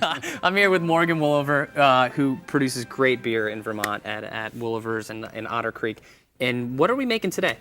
I'm here with Morgan Wolaver, who produces great beer in Vermont at Wolavers and Otter Creek. And what are we making today?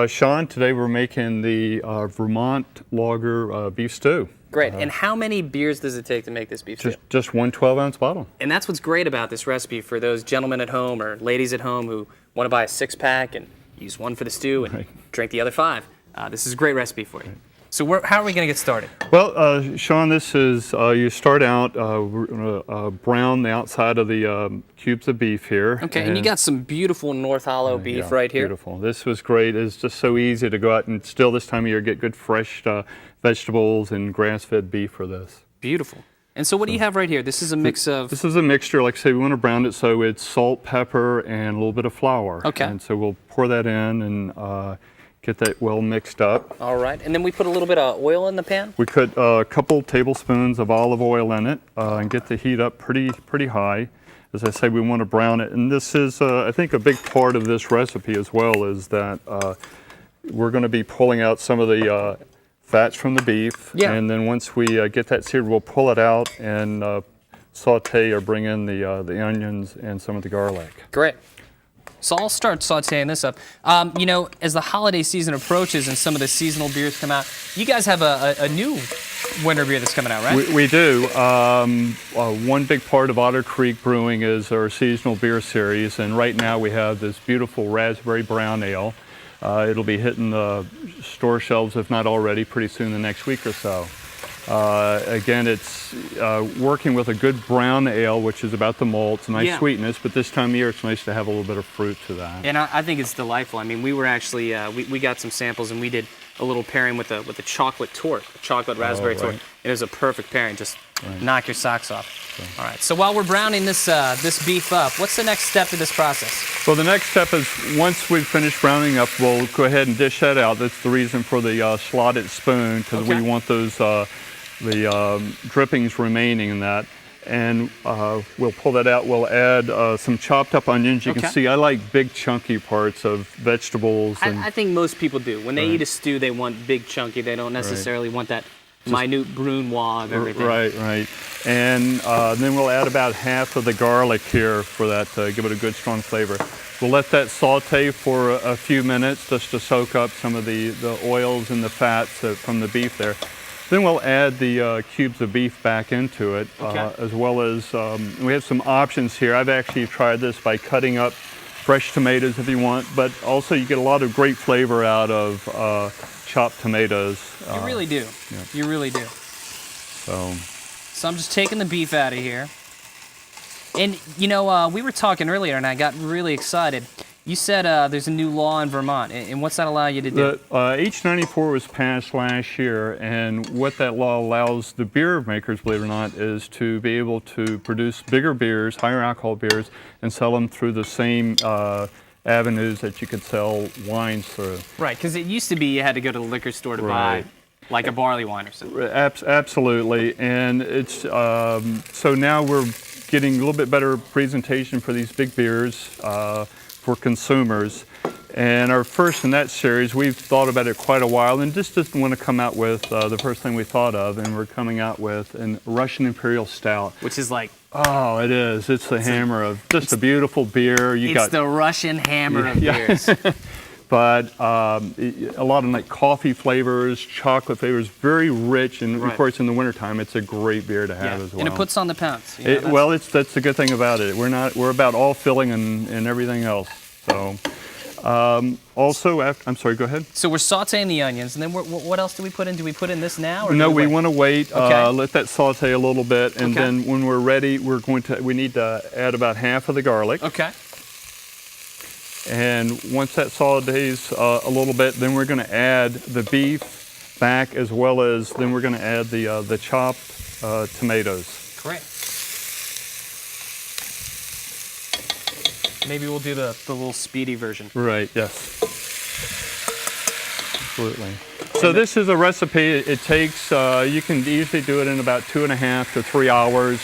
Sean, today we're making the Vermont Lager beef stew. Great. And how many beers does it take to make this beef stew? Just one 12-ounce bottle. And that's what's great about this recipe for those gentlemen at home or ladies at home who want to buy a 6-pack and use one for the stew and drink the other 5. This is a great recipe for you. So how are we going to get started? Well, Sean, this is, you start out, we're going to brown the outside of the cubes of beef here. Okay, and you got some beautiful North Hollow beef right here. Beautiful. This was great. It's just so easy to go out and still this time of year get good fresh vegetables and grass-fed beef for this. Beautiful. And so what do you have right here? This is a mix of... This is a mixture, like I say, we want to brown it so it's salt, pepper, and a little bit of flour. Okay. And so we'll pour that in and get that well mixed up. All right, and then we put a little bit of oil in the pan? We put a couple tablespoons of olive oil in it and get the heat up pretty high. As I say, we want to brown it. And this is, I think, a big part of this recipe as well is that we're going to be pulling out some of the fats from the beef. Yeah. And then once we get that seared, we'll pull it out and saute or bring in the onions and some of the garlic. Great. So I'll start sauteing this up. You know, as the holiday season approaches and some of the seasonal beers come out, you guys have a new winter beer that's coming out, right? We do. One big part of Otter Creek Brewing is our seasonal beer series, and right now we have this beautiful raspberry brown ale. It'll be hitting the store shelves, if not already, pretty soon the next week or so. Again, it's working with a good brown ale, which is about the malts, nice sweetness, but this time of year it's nice to have a little bit of fruit to that. And I think it's delightful. I mean, we were actually, we got some samples and we did a little pairing with a chocolate torte, a chocolate raspberry torte. It was a perfect pairing, just knock your socks off. All right, so while we're browning this, this beef up, what's the next step to this process? Well, the next step is once we've finished browning up, we'll go ahead and dish that out. That's the reason for the slotted spoon, because we want those drippings remaining in that. And we'll pull that out. We'll add some chopped up onions. You can see I like big chunky parts of vegetables. And I think most people do. When they eat a stew, they want big chunky. They don't necessarily want that minute brunoise of everything. Right. And then we'll add about half of the garlic here for that to give it a good strong flavor. We'll let that saute for a few minutes just to soak up some of the oils and the fats from the beef there. Then we'll add the cubes of beef back into it, as well as we have some options here. I've actually tried this by cutting up fresh tomatoes if you want, but also you get a lot of great flavor out of chopped tomatoes. You really do. Yeah. You really do. So I'm just taking the beef out of here. And, you know, we were talking earlier and I got really excited. You said there's a new law in Vermont, and what's that allow you to do? H94 was passed last year, and what that law allows the beer makers, believe it or not, is to be able to produce bigger beers, higher alcohol beers, and sell them through the same avenues that you could sell wines through. Right, because it used to be you had to go to the liquor store to buy like a barley wine or something. Absolutely, and it's so now we're getting a little bit better presentation for these big beers for consumers. And our first in that series, we've thought about it quite a while and just didn't want to come out with the first thing we thought of, and we're coming out with a Russian Imperial Stout. Which is like... Oh, it is. It's the hammer of just a beautiful beer. It's the Russian hammer of beers. But a lot of like coffee flavors, chocolate flavors, very rich, and of course in the wintertime it's a great beer to have as well. And it puts on the pounds. You know, well, that's the good thing about it. We're about all filling and everything else. So also, I'm sorry, go ahead. So we're sauteing the onions, and then what else do we put in? Do we put in this now? Or no, we want to wait, let that saute a little bit, and then when we're ready, we need to add about half of the garlic. Okay. And once that sautés a little bit, then we're going to add the beef back, as well as then we're going to add the chopped tomatoes. Great. Maybe we'll do the little speedy version. Right, yes. Absolutely. So this is a recipe. It takes, you can easily do it in about 2.5 to 3 hours.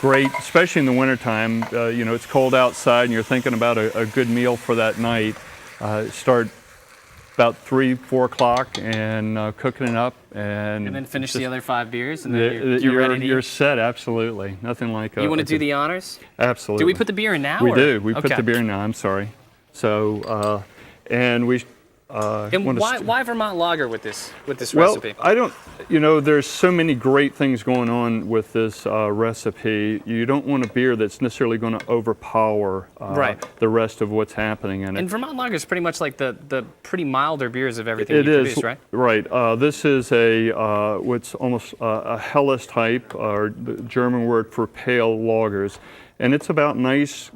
Great, especially in the wintertime. You know, it's cold outside and you're thinking about a good meal for that night. Start about 3, 4 o'clock and cooking it up. And then finish the other 5 beers, and then you're ready to You're eat. set, absolutely. Nothing like You want to do the honors? Absolutely. Do we put the beer in now? We or? do. We put Okay. the beer in now, I'm sorry. So, and we... And why Vermont Lager with this Well, recipe? I don't, there's so many great things going on with this recipe. You don't want a beer that's necessarily going to overpower the rest of what's happening in it. And Vermont Lager is pretty much like the pretty milder beers of everything you produce, right? Right. This is what's almost a Helles type, or the German word for pale lagers. And it's about nice,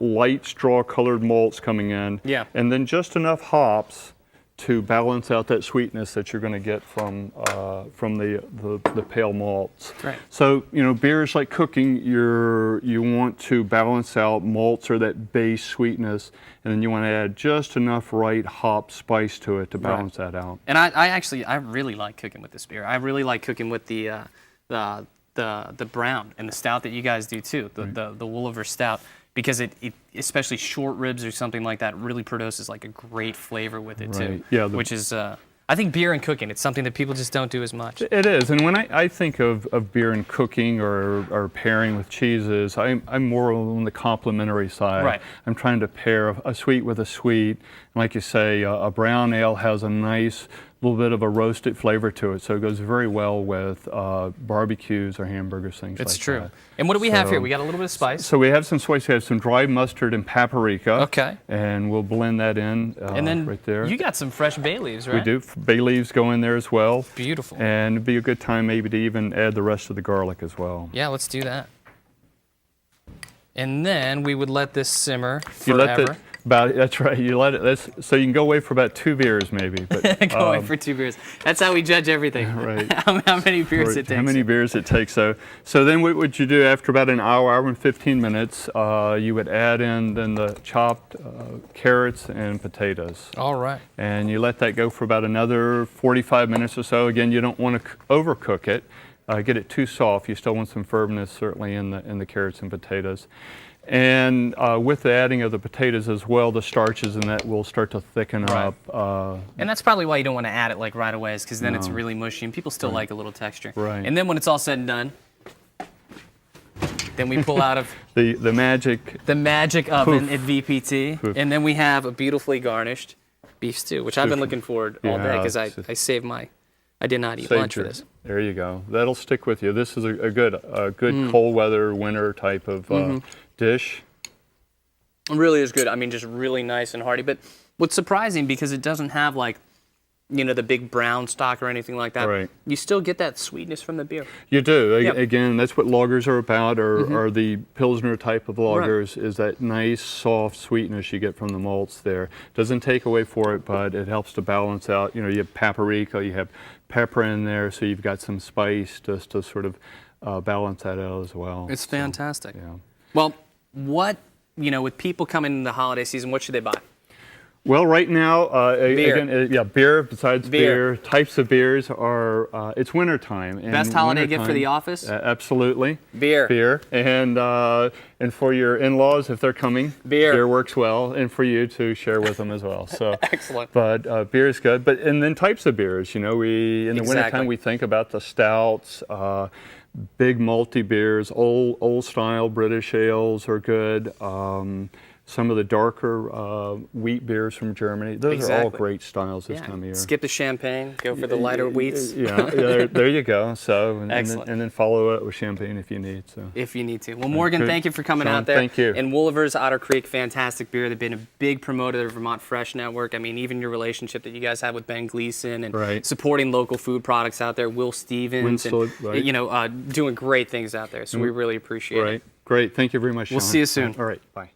light straw-colored malts coming in. Yeah. And then just enough hops to balance out that sweetness that you're going to get from the pale malts. Right. So, beers like cooking, you want to balance out malts or that base sweetness, and then you want to add just enough right hop spice to it to balance that out. And I really like cooking with this beer. I really like cooking with the brown and the stout that you guys do too, the Wolaver stout, because it especially short ribs or something like that really produces like a great flavor with it too. Yeah, which is I think beer and cooking, it's something that people just don't do as much. It is, and when I think of beer and cooking or pairing with cheeses, I'm more on the complementary side. Right. I'm trying to pair a sweet with a sweet. And like you say, a brown ale has a nice little bit of a roasted flavor to it, so it goes very well with barbecues or hamburgers, things like that. It's true. And what do we have here? We got a little bit of spice. So we have some spice. We have some dry mustard and paprika. Okay. And we'll blend that in and then right there. You got some fresh bay leaves, right? We do. Bay leaves go in there as well. Beautiful. And it'd be a good time maybe to even add the rest of the garlic as well. Yeah, let's do that. And then we would let this simmer forever. That's right. You let it. So you can go away for about 2 beers, maybe. But, go away for 2 beers. That's how we judge everything. Right. how many beers it takes. How many beers it takes. So then what would you do after about an hour and 15 minutes? You would add in then the chopped carrots and potatoes. All right. And you let that go for about another 45 minutes or so. Again, you don't want to overcook it. Get it too soft. You still want some firmness, certainly, in the carrots and potatoes. And with the adding of the potatoes as well, the starches in that will start to thicken up. And that's probably why you don't want to add it like right away, is because then it's really mushy, and people still like a little texture. Right. And then when it's all said and done, then we pull out of the magic oven at VPT, and then we have a beautifully garnished beef stew, which I've been looking forward all day because I saved I did not eat lunch for this. There you go. That'll stick with you. This is a good cold weather winter type of dish. It really is good. I mean, just really nice and hearty. But what's surprising, because it doesn't have like, the big brown stock or anything like that. Right. You still get that sweetness from the beer. You do. Yep. Again, that's what lagers are about, or the Pilsner type of lagers, is that nice, soft sweetness you get from the malts there. Doesn't take away for it, but it helps to balance out. You have paprika, you have pepper in there, so you've got some spice just to sort of balance that out as well. It's fantastic. Yeah. Well, with people coming in the holiday season, what should they buy? Well, right now, Beer. again, beer. Besides beer, types of beers are. It's winter time. Best holiday gift for the office? Absolutely. Beer. And for your in-laws, if they're coming, beer works well, and for you to share with them as well. So excellent. But beer is good. And then types of beers. In the wintertime we think about the stouts. Big malty beers, old style British ales are good. Some of the darker wheat beers from Germany. Those are all great styles this time of year. Skip the champagne, go for the lighter wheats. Yeah, there you go. So, Excellent. And then follow it with champagne if you need. So. If you need to. Well, Morgan, thank you for coming Sean, out there. Thank you. And Wolavers, Otter Creek, fantastic beer. They've been a big promoter of the Vermont Fresh Network. I mean, even your relationship that you guys have with Ben Gleason and supporting local food products out there, Will Stevens, doing great things out there. So we really appreciate it. Great. Thank you very much, Sean. We'll see you soon. All right. Bye.